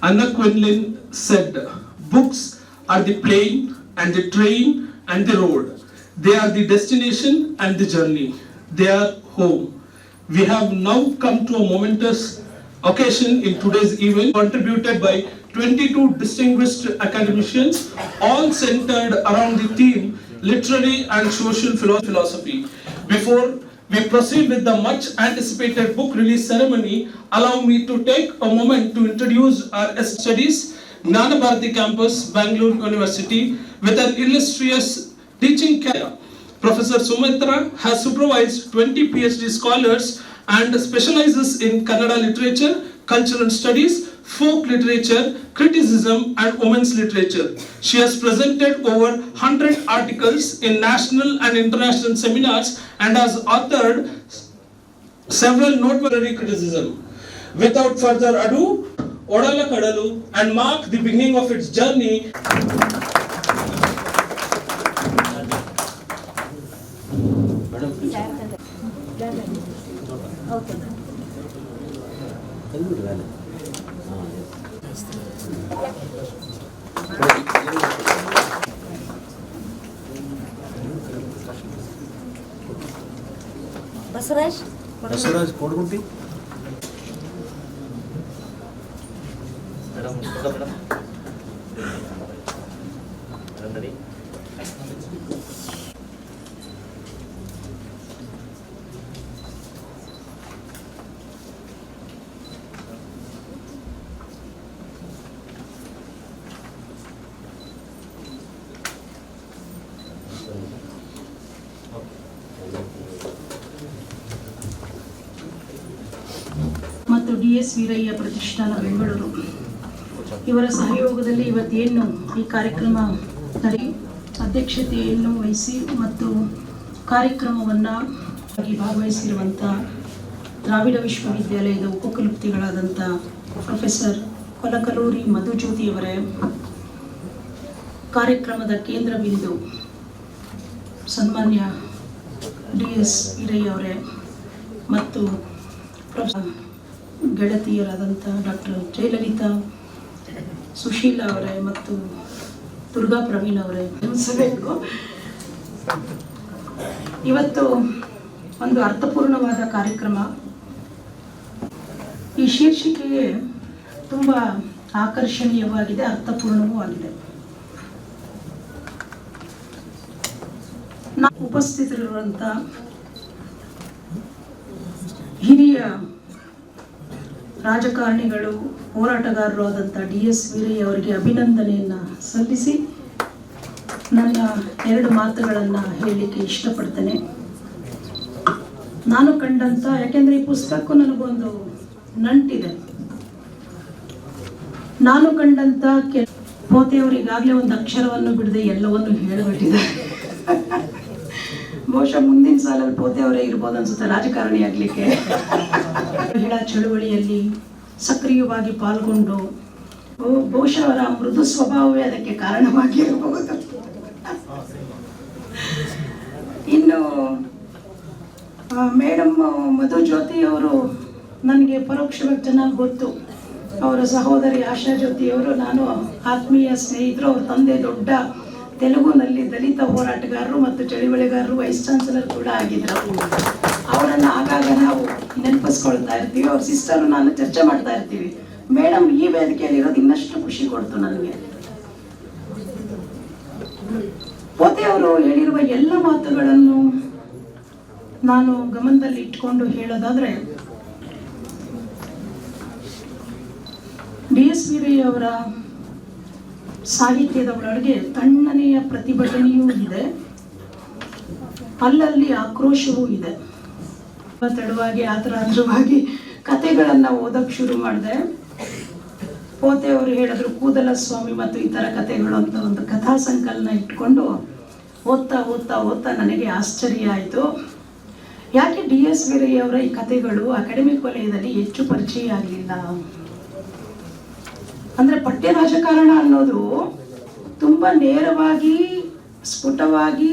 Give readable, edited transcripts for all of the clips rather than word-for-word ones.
Anna Quindlen said, books are the plane and the train and the road. They are the destination and the journey. They are home. We have now come to a momentous occasion in today's event, contributed by 22 distinguished academicians, all centered around the theme literary and social philosophy. Before we proceed with the much anticipated book release ceremony, allow me to take a moment to introduce our studies, Gnana Bharati campus, Bangalore University, with an illustrious teaching career. Professor Sumitra has supervised 20 PhD scholars and specializes in Kannada literature, cultural studies, folk literature, criticism, and women's literature. She has presented over 100 articles in national and international seminars and has authored several noteworthy criticism. Without further ado, Odala Kadalu, and mark the beginning of its journey. Basavaraj Kodagunti madam रेडी ಮತ್ತು DS Veerayya ಪ್ರತಿಷ್ಠಾನ ಬೆಂಗಳೂರು ಇವರ ಸಹಯೋಗದಲ್ಲಿ ಇವತ್ತೇನು ಈ ಕಾರ್ಯಕ್ರಮ ಅಧ್ಯಕ್ಷತೆಯನ್ನು ವಹಿಸಿ ಮತ್ತು ಕಾರ್ಯಕ್ರಮವನ್ನು ಭಾಗವಹಿಸಿರುವಂಥ ದ್ರಾವಿಡ ವಿಶ್ವವಿದ್ಯಾಲಯದ ಉಪಕುಲಪತಿಗಳಾದಂಥ ಪ್ರೊಫೆಸರ್ ಕೊಲಕಲೂರಿ ಮಧುಜ್ಯೋತಿಯವರೇ, ಕಾರ್ಯಕ್ರಮದ ಕೇಂದ್ರ ಬಿಂದು ಸನ್ಮಾನ್ಯ DS ವೀರಯ್ಯ ಅವರೇ ಮತ್ತು ಗೆಳತಿಯರಾದಂಥ ಡಾಕ್ಟರ್ ಜಯಲಲಿತಾ, ಸುಶೀಲಾ ಅವರೇ ಮತ್ತು ದುರ್ಗಾ ಪ್ರವೀಣ್ ಅವರೇ ಗಮನಿಸಬೇಕು. ಇವತ್ತು ಒಂದು ಅರ್ಥಪೂರ್ಣವಾದ ಕಾರ್ಯಕ್ರಮ. ಈ ಶೀರ್ಷಿಕೆಯೇ ತುಂಬ ಆಕರ್ಷಣೀಯವಾಗಿದೆ, ಅರ್ಥಪೂರ್ಣವೂ ಆಗಿದೆ. ಉಪಸ್ಥಿತರಿರುವಂಥ ಹಿರಿಯ ರಾಜಕಾರಣಿಗಳು, ಹೋರಾಟಗಾರರು ಆದಂಥ DS ವೀರಯ್ಯ ಅವರಿಗೆ ಅಭಿನಂದನೆಯನ್ನು ಸಲ್ಲಿಸಿ ನನ್ನ 2 ಮಾತುಗಳನ್ನು ಹೇಳಲಿಕ್ಕೆ ಇಷ್ಟಪಡ್ತೇನೆ. ನಾನು ಕಂಡಂಥ, ಯಾಕೆಂದರೆ ಈ ಪುಸ್ತಕಕ್ಕೂ ನನಗೊಂದು ನಂಟಿದೆ, ನಾನು ಕಂಡಂಥ ಪೋತೆಯವರು ಈಗಾಗಲೇ ಒಂದು ಅಕ್ಷರವನ್ನು ಬಿಡದೆ ಎಲ್ಲವನ್ನು ಹೇಳಿಬಿಟ್ಟಿದ್ದಾರೆ. ಬಹುಶಃ ಮುಂದಿನ ಸಾಲಲ್ಲಿ ಪೋತೆಯವರೇ ಇರ್ಬೋದು ಅನ್ಸುತ್ತೆ ರಾಜಕಾರಣಿ ಆಗಲಿಕ್ಕೆ. ಮಹಿಳಾ ಚಳುವಳಿಯಲ್ಲಿ ಸಕ್ರಿಯವಾಗಿ ಪಾಲ್ಗೊಂಡು ಬಹುಶಃ ಅವರ ಮೃದು ಸ್ವಭಾವವೇ ಅದಕ್ಕೆ ಕಾರಣವಾಗಿರಬಹುದು. ಇನ್ನು ಮೇಡಮ್ ಮಧುಜ್ಯೋತಿ ಅವರು ನನಗೆ ಪರೋಕ್ಷವಾಗಿ ಚೆನ್ನಾಗಿ ಗೊತ್ತು. ಅವರ ಸಹೋದರಿ ಆಶಾ ಜ್ಯೋತಿಯವರು ನಾನು ಆತ್ಮೀಯ ಸ್ನೇಹಿತರು. ಅವ್ರ ತಂದೆ ದೊಡ್ಡ ತೆಲುಗುನಲ್ಲಿ ದಲಿತ ಹೋರಾಟಗಾರರು ಮತ್ತು ಚಳುವಳಿಗಾರರು, ವೈಸ್ ಚಾನ್ಸಲರ್ ಕೂಡ ಆಗಿದ್ರು. ಅವರನ್ನು ಆಗಾಗ ನಾವು ನೆನಪಿಸ್ಕೊಳ್ತಾ ಇರ್ತೀವಿ. ಅವ್ರ ಸಿಸ್ಟರ್ ನಾನು ಚರ್ಚೆ ಮಾಡ್ತಾ ಇರ್ತೀವಿ. ಮೇಡಮ್ ಈ ವೇದಿಕೆಯಲ್ಲಿ ಇರೋದು ಇನ್ನಷ್ಟು ಖುಷಿ ಕೊಡ್ತು ನನಗೆ. ಪೋತೆಯವರು ಹೇಳಿರುವ ಎಲ್ಲ ಮಾತುಗಳನ್ನು ನಾನು ಗಮನದಲ್ಲಿ ಇಟ್ಕೊಂಡು ಹೇಳೋದಾದ್ರೆ, DS ವೀರಯ್ಯ ಅವರ ಸಾಹಿತ್ಯದ ಒಳಗೆ ತಣ್ಣನೆಯ ಪ್ರತಿಭಟನೆಯೂ ಇದೆ, ಅಲ್ಲಲ್ಲಿ ಆಕ್ರೋಶವೂ ಇದೆ. ತಡವಾಗಿ ಆತರಾಂಜವಾಗಿ ಕಥೆಗಳನ್ನು ಓದಕ್ಕೆ ಶುರು ಮಾಡಿದೆ. ಪೋತೆಯವರು ಹೇಳಿದ್ರು ಕೂದಲ ಸ್ವಾಮಿ ಮತ್ತು ಇತರ ಕಥೆಗಳು ಅಂತ ಒಂದು ಕಥಾ ಸಂಕಲನ ಇಟ್ಕೊಂಡು ಓದ್ತಾ ಓದ್ತಾ ಓದ್ತಾ ನನಗೆ ಆಶ್ಚರ್ಯ ಆಯಿತು. ಯಾಕೆ DS ವೀರಯ್ಯ ಅವರ ಈ ಕಥೆಗಳು ಅಕಾಡೆಮಿಕ್ ವಲಯದಲ್ಲಿ ಹೆಚ್ಚು ಪರಿಚಯ ಆಗಲಿಲ್ಲ ಅಂದರೆ, ಪಠ್ಯ ರಾಜಕಾರಣ ಅನ್ನೋದು ತುಂಬ ನೇರವಾಗಿ ಸ್ಫುಟವಾಗಿ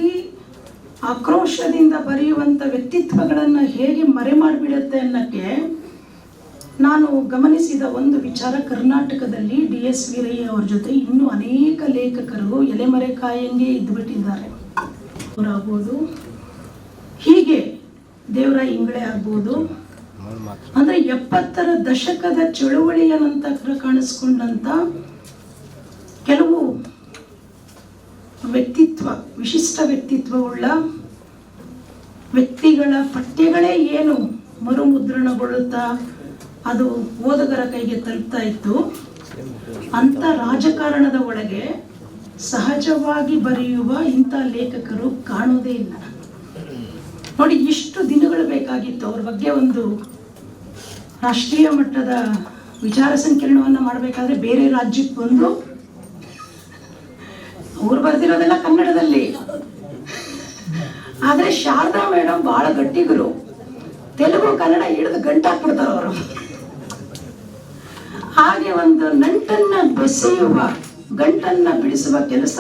ಆಕ್ರೋಶದಿಂದ ಬರೆಯುವಂಥ ವ್ಯಕ್ತಿತ್ವಗಳನ್ನು ಹೇಗೆ ಮರೆ ಮಾಡಿಬಿಡುತ್ತೆ ಅನ್ನೋಕ್ಕೆ ನಾನು ಗಮನಿಸಿದ ಒಂದು ವಿಚಾರ, ಕರ್ನಾಟಕದಲ್ಲಿ DS ವೀರಯ್ಯ ಅವ್ರ ಜೊತೆ ಇನ್ನೂ ಅನೇಕ ಲೇಖಕರು ಎಲೆಮರೆಕಾಯಂಗೆ ಇದ್ದುಬಿಟ್ಟಿದ್ದಾರೆ. ಅವರಾಗ್ಬೋದು, ಹೀಗೆ ದೇವರ ಇಂಗಳೆ ಆಗ್ಬೋದು. ಅಂದರೆ 70ರ ದಶಕದ ಚಳುವಳಿಯ ನಂತರ ಕಾಣಿಸ್ಕೊಂಡಂಥ ಕೆಲವು ವ್ಯಕ್ತಿತ್ವ, ವಿಶಿಷ್ಟ ವ್ಯಕ್ತಿತ್ವವುಳ್ಳ ವ್ಯಕ್ತಿಗಳ ಪಠ್ಯಗಳೇ ಏನು ಮರುಮುದ್ರಣಗೊಳ್ಳುತ್ತಾ ಅದು ಓದುಗರ ಕೈಗೆ ತಲುಪ್ತಾ ಇತ್ತು. ಅಂಥ ರಾಜಕಾರಣದ ಒಳಗೆ ಸಹಜವಾಗಿ ಬರೆಯುವ ಇಂಥ ಲೇಖಕರು ಕಾಣೋದೇ ಇಲ್ಲ. ನೋಡಿ, ಇಷ್ಟು ದಿನಗಳು ಬೇಕಾಗಿತ್ತು ಅವ್ರ ಬಗ್ಗೆ ಒಂದು ರಾಷ್ಟ್ರೀಯ ಮಟ್ಟದ ವಿಚಾರ ಸಂಕಿರಣವನ್ನು ಮಾಡಬೇಕಾದ್ರೆ. ಬೇರೆ ರಾಜ್ಯಕ್ಕೆ ಬಂದು ಅವ್ರು ಬರೆದಿರೋದೆಲ್ಲ ಕನ್ನಡದಲ್ಲಿ, ಆದರೆ ಶಾರದಾ ಮೇಡಮ್ ಬಹಳ ಗಟ್ಟಿಗರು, ತೆಲುಗು ಕನ್ನಡ ಹಿಡಿದು ಗಂಟಾಕ್ಬಿಡ್ತಾರೆ ಅವರು. ಹಾಗೆ ಒಂದು ನಂಟನ್ನ ಬೆಸೆಯುವ, ಗಂಟನ್ನ ಬಿಡಿಸುವ ಕೆಲಸ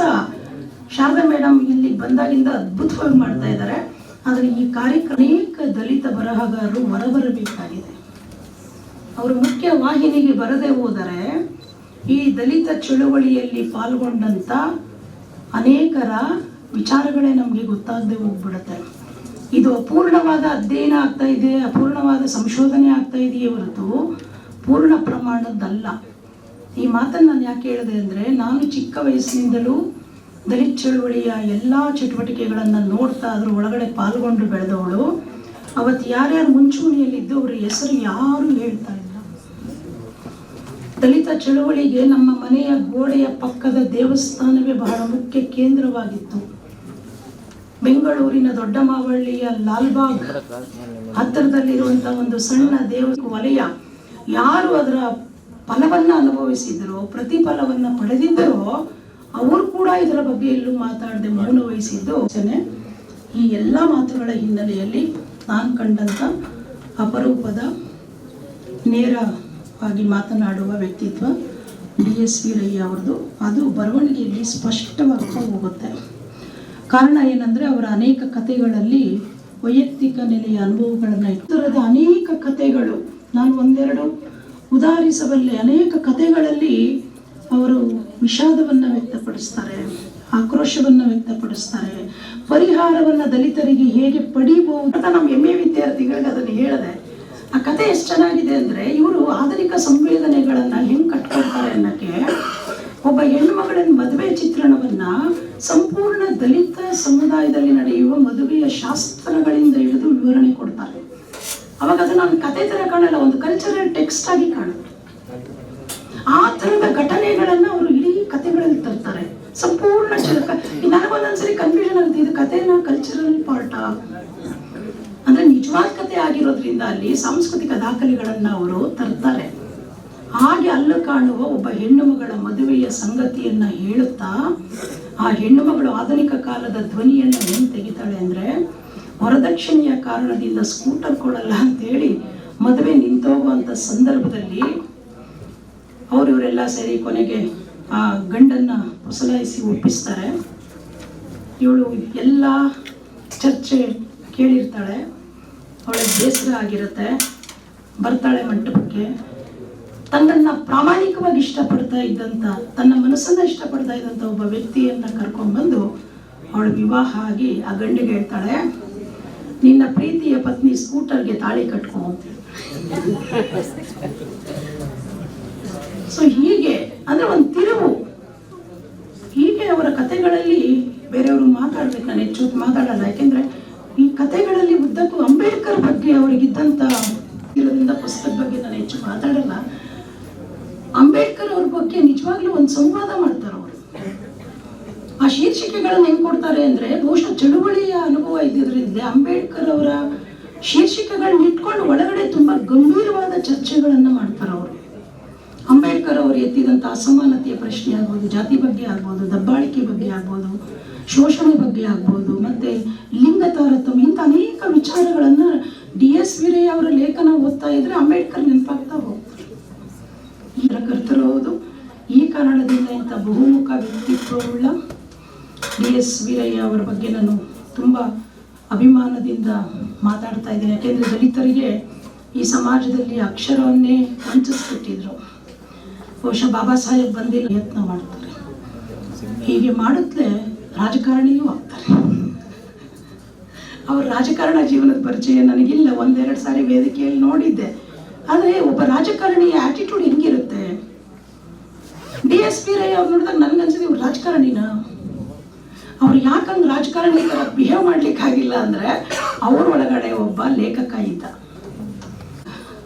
ಶಾರದಾ ಮೇಡಮ್ ಇಲ್ಲಿ ಬಂದಾಗಿಂದ ಅದ್ಭುತವಾಗಿ ಮಾಡ್ತಾ ಇದ್ದಾರೆ. ಆದರೆ ಈ ಕಾರ್ಯಕ್ರಮ ಅನೇಕ ದಲಿತ ಬರಹಗಾರರು ಹೊರಬರಬೇಕಾಗಿದೆ. ಅವರು ಮುಖ್ಯ ವಾಹಿನಿಗೆ ಬರದೇ ಹೋದರೆ ಈ ದಲಿತ ಚಳುವಳಿಯಲ್ಲಿ ಪಾಲ್ಗೊಂಡಂಥ ಅನೇಕರ ವಿಚಾರಗಳೇ ನಮಗೆ ಗೊತ್ತಾಗದೆ ಹೋಗ್ಬಿಡುತ್ತೆ. ಇದು ಅಪೂರ್ಣವಾದ ಅಧ್ಯಯನ ಆಗ್ತಾ ಇದೆ, ಅಪೂರ್ಣವಾದ ಸಂಶೋಧನೆ ಆಗ್ತಾ ಇದೆಯೇ ಹೊರತು ಪೂರ್ಣ ಪ್ರಮಾಣದ್ದಲ್ಲ. ಈ ಮಾತನ್ನು ನಾನು ಯಾಕೆ ಹೇಳಿದೆ ಅಂದರೆ, ನಾನು ಚಿಕ್ಕ ವಯಸ್ಸಿನಿಂದಲೂ ದಲಿತ ಚಳುವಳಿಯ ಎಲ್ಲ ಚಟುವಟಿಕೆಗಳನ್ನು ನೋಡ್ತಾ ಅದ್ರ ಒಳಗಡೆ ಪಾಲ್ಗೊಂಡು ಬೆಳೆದವಳು. ಅವತ್ತು ಯಾರ್ಯಾರು ಮುಂಚೂಣಿಯಲ್ಲಿದ್ದು ಅವರ ಹೆಸರು ಯಾರು ಹೇಳ್ತಾ ಇಲ್ಲ. ದಲಿತ ಚಳುವಳಿಗೆ ನಮ್ಮ ಮನೆಯ ಗೋಡೆಯ ಪಕ್ಕದ ದೇವಸ್ಥಾನವೇ ಬಹಳ ಮುಖ್ಯ ಕೇಂದ್ರವಾಗಿತ್ತು. ಬೆಂಗಳೂರಿನ ದೊಡ್ಡ ಮಾವಳ್ಳಿಯ ಲಾಲ್ಬಾಗ್ ಹತ್ತಿರದಲ್ಲಿರುವಂಥ ಒಂದು ಸಣ್ಣ ದೇವ ವಲಯ, ಯಾರು ಅದರ ಫಲವನ್ನು ಅನುಭವಿಸಿದರೋ, ಪ್ರತಿಫಲವನ್ನು ಪಡೆದಿದ್ದರೋ ಅವರು ಕೂಡ ಇದರ ಬಗ್ಗೆ ಎಲ್ಲೂ ಮಾತಾಡದೆ ಮೌನ ವಹಿಸಿದ್ದು. ಈ ಎಲ್ಲ ಮಾತುಗಳ ಹಿನ್ನೆಲೆಯಲ್ಲಿ ನಾನು ಕಂಡಂಥ ಅಪರೂಪದ ನೇರವಾಗಿ ಮಾತನಾಡುವ ವ್ಯಕ್ತಿತ್ವ DS ವೀರಯ್ಯ ಅವ್ರದ್ದು. ಅದು ಬರವಣಿಗೆಯಲ್ಲಿ ಸ್ಪಷ್ಟವಾಗಿ ಹೋಗುತ್ತೆ. ಕಾರಣ ಏನಂದರೆ, ಅವರ ಅನೇಕ ಕಥೆಗಳಲ್ಲಿ ವೈಯಕ್ತಿಕ ನೆಲೆಯ ಅನುಭವಗಳನ್ನು ಇಟ್ಟರದ ಅನೇಕ ಕಥೆಗಳು, ನಾನು ಒಂದೆರಡು ಉದಾಹರಿಸಬಲ್ಲೆ. ಅನೇಕ ಕಥೆಗಳಲ್ಲಿ ಅವರು ವಿಷಾದವನ್ನು ವ್ಯಕ್ತಪಡಿಸ್ತಾರೆ, ಆಕ್ರೋಶವನ್ನು ವ್ಯಕ್ತಪಡಿಸ್ತಾರೆ, ಪರಿಹಾರವನ್ನು ದಲಿತರಿಗೆ ಹೇಗೆ ಪಡಿಬಹುದು ಅಂತ ನಮ್ಮ MA ವಿದ್ಯಾರ್ಥಿಗಳಿಗೆ ಅದನ್ನು ಹೇಳಿದೆ. ಆ ಕಥೆ ಎಷ್ಟು ಚೆನ್ನಾಗಿದೆ ಅಂದರೆ, ಇವರು ಆಧುನಿಕ ಸಂವೇದನೆಗಳನ್ನು ಹೆಂಗೆ ಕಟ್ಕೊಳ್ತಾರೆ ಅನ್ನೋಕ್ಕೆ ಒಬ್ಬ ಹೆಣ್ಣುಮಗಳ ಮದುವೆ ಚಿತ್ರಣವನ್ನು ಸಂಪೂರ್ಣ ದಲಿತ ಸಮುದಾಯದಲ್ಲಿ ನಡೆಯುವ ಮದುವೆಯ ಶಾಸ್ತ್ರಗಳಿಂದ ಹಿಡಿದು ವಿವರಣೆ ಕೊಡ್ತಾರೆ. ಅವಾಗ ಅದು ನಾನು ಕಥೆ ಥರ ಕಾಣಲ್ಲ, ಒಂದು ಕಲ್ಚರಲ್ ಟೆಕ್ಸ್ಟ್ ಆಗಿ ಕಾಣುತ್ತೆ. ಆ ಥರದ ಘಟನೆಗಳನ್ನು ಅವರು ಇಡೀ ಕಥೆಗಳಲ್ಲಿ ತರ್ತಾರೆ. ಸಂಪೂರ್ಣ ನನಗೊಂದೊಂದ್ಸರಿ ಕನ್ಫ್ಯೂಷನ್ ಆಗುತ್ತೆ, ಇದು ಕಥೆನ ಕಲ್ಚರಲ್ ಪಾರ್ಟಾ ಅಂದರೆ ನಿಜವಾದ ಕಥೆ ಆಗಿರೋದ್ರಿಂದ ಅಲ್ಲಿ ಸಾಂಸ್ಕೃತಿಕ ದಾಖಲೆಗಳನ್ನು ಅವರು ತರ್ತಾರೆ. ಹಾಗೆ ಅಲ್ಲೂ ಕಾಣುವ ಒಬ್ಬ ಹೆಣ್ಣು ಮಗಳ ಮದುವೆಯ ಸಂಗತಿಯನ್ನು ಹೇಳುತ್ತಾ, ಆ ಹೆಣ್ಣು ಮಗಳು ಆಧುನಿಕ ಕಾಲದ ಧ್ವನಿಯನ್ನು ಏನು ತೆಗಿತಾಳೆ ಅಂದರೆ, ವರದಕ್ಷಿಣೆಯ ಕಾರಣದಿಂದ ಸ್ಕೂಟರ್ ಕೊಡಲ್ಲ ಅಂತೇಳಿ ಮದುವೆ ನಿಂತೋಗುವಂಥ ಸಂದರ್ಭದಲ್ಲಿ ಇವರೆಲ್ಲ ಸೇರಿ ಕೊನೆಗೆ ಆ ಗಂಡನ್ನು ಹೊಸಲಾಯಿಸಿ ಒಪ್ಪಿಸ್ತಾರೆ. ಇವಳು ಎಲ್ಲ ಚರ್ಚೆ ಕೇಳಿರ್ತಾಳೆ, ಅವಳಿಗೆ ಬೇಸರ ಆಗಿರುತ್ತೆ, ಬರ್ತಾಳೆ ಮಂಟಪಕ್ಕೆ. ತನ್ನನ್ನು ಪ್ರಾಮಾಣಿಕವಾಗಿ ಇಷ್ಟಪಡ್ತಾ ಇದ್ದಂಥ, ತನ್ನ ಮನಸ್ಸನ್ನು ಇಷ್ಟಪಡ್ತಾ ಇದ್ದಂಥ ಒಬ್ಬ ವ್ಯಕ್ತಿಯನ್ನು ಕರ್ಕೊಂಡ್ಬಂದು ಅವಳು ವಿವಾಹ ಆಗಿ ಆ ಗಂಡಿಗೆ ಹೇಳ್ತಾಳೆ, ನಿನ್ನ ಪ್ರೀತಿಯ ಪತ್ನಿ ಸ್ಕೂಟರ್ಗೆ ತಾಳಿ ಕಟ್ಕೊ ಅಂತ. ಸೊ ಹೀಗೆ ಅಂದರೆ ಒಂದು ತಿರುವು. ಹೀಗೆ ಅವರ ಕಥೆಗಳಲ್ಲಿ ಬೇರೆಯವರು ಮಾತಾಡ್ಬೇಕು, ನಾನು ಹೆಚ್ಚು ಮಾತಾಡಲ್ಲ. ಯಾಕೆಂದರೆ ಈ ಕಥೆಗಳಲ್ಲಿ ಉದ್ದಕ್ಕೂ ಅಂಬೇಡ್ಕರ್ ಬಗ್ಗೆ ಅವರಿಗಿದ್ದಂಥ ಇರೋದ್ರಿಂದ ಪುಸ್ತಕದ ಬಗ್ಗೆ ನಾನು ಹೆಚ್ಚು ಮಾತಾಡಲ್ಲ. ಅಂಬೇಡ್ಕರ್ ಅವ್ರ ಬಗ್ಗೆ ನಿಜವಾಗ್ಲೂ ಒಂದು ಸಂವಾದ ಮಾಡ್ತಾರೆ ಅವರು. ಆ ಶೀರ್ಷಿಕೆಗಳನ್ನು ಹೆಂಗೆ ಕೊಡ್ತಾರೆ ಅಂದರೆ, ಬಹುಶಃ ಚಳುವಳಿಯ ಅನುಭವ ಇದ್ದಿದ್ರಿಂದ ಅಂಬೇಡ್ಕರ್ ಅವರ ಶೀರ್ಷಿಕೆಗಳನ್ನ ಇಟ್ಕೊಂಡು ಒಳಗಡೆ ತುಂಬ ಗಂಭೀರವಾದ ಚರ್ಚೆಗಳನ್ನು ಮಾಡ್ತಾರೆ ಅವರು. ಅಂಬೇಡ್ಕರ್ ಅವರು ಎತ್ತಿದಂಥ ಅಸಮಾನತೆಯ ಪ್ರಶ್ನೆ ಆಗ್ಬೋದು, ಜಾತಿ ಬಗ್ಗೆ ಆಗ್ಬೋದು, ದಬ್ಬಾಳಿಕೆ ಬಗ್ಗೆ ಆಗ್ಬೋದು, ಶೋಷಣೆ ಬಗ್ಗೆ ಆಗ್ಬೋದು, ಮತ್ತು ಲಿಂಗ ತಾರತಮ್ಯ, ಇಂಥ ಅನೇಕ ವಿಚಾರಗಳನ್ನು DS ವೀರಯ್ಯ ಅವರ ಲೇಖನ ಓದ್ತಾ ಇದ್ರೆ ಅಂಬೇಡ್ಕರ್ ನೆನಪಾಗ್ತಾ ಹೋಗ್ತಾರೆ. ಈ ಕರ್ತರೋದು ಈ ಕಾರಣದಿಂದ ಇಂಥ ಬಹುಮುಖ ವ್ಯಕ್ತಿತ್ವವುಳ್ಳ DS ವೀರಯ್ಯ ಅವರ ಬಗ್ಗೆ ನಾನು ತುಂಬ ಅಭಿಮಾನದಿಂದ ಮಾತಾಡ್ತಾ ಇದ್ದೀನಿ. ಯಾಕೆಂದರೆ ದಲಿತರಿಗೆ ಈ ಸಮಾಜದಲ್ಲಿ ಅಕ್ಷರವನ್ನೇ ವಂಚಿಸ್ಬಿಟ್ಟಿದ್ರು. ಬಹುಶಃ ಬಾಬಾ ಸಾಹೇಬ್ ಬಂದಿಲ್ಲ ಯತ್ನ ಮಾಡ್ತಾರೆ. ಹೀಗೆ ಮಾಡುತ್ತಲೇ ರಾಜಕಾರಣಿಯೂ ಆಗ್ತಾರೆ. ಅವ್ರ ರಾಜಕಾರಣ ಜೀವನದ ಪರಿಚಯ ನನಗಿಲ್ಲ, ಒಂದೆರಡು ಸಾರಿ ವೇದಿಕೆಯಲ್ಲಿ ನೋಡಿದ್ದೆ. ಆದರೆ ಒಬ್ಬ ರಾಜಕಾರಣಿಯ ಆಟಿಟ್ಯೂಡ್ ಹೆಂಗಿರುತ್ತೆ? DSP ರೈ ಅವ್ರು ನೋಡಿದಾಗ ನನಗನ್ಸಿದೆ ಇವ್ರು ರಾಜಕಾರಣಿನ. ಅವ್ರು ಯಾಕಂದ್ರೆ ರಾಜಕಾರಣಿ ಥರ ಬಿಹೇವ್ ಮಾಡ್ಲಿಕ್ಕಾಗಿಲ್ಲ ಅಂದರೆ ಅವ್ರ ಒಳಗಡೆ ಒಬ್ಬ ಲೇಖಕ ಇದ್ದ.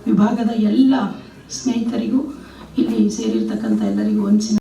ವಿಭಾಗದ ಎಲ್ಲ ಸ್ನೇಹಿತರಿಗೂ ಇಲ್ಲಿ ಸೇರಿರ್ತಕ್ಕಂಥ ಎಲ್ಲರಿಗೂ ವಂಚನೆ.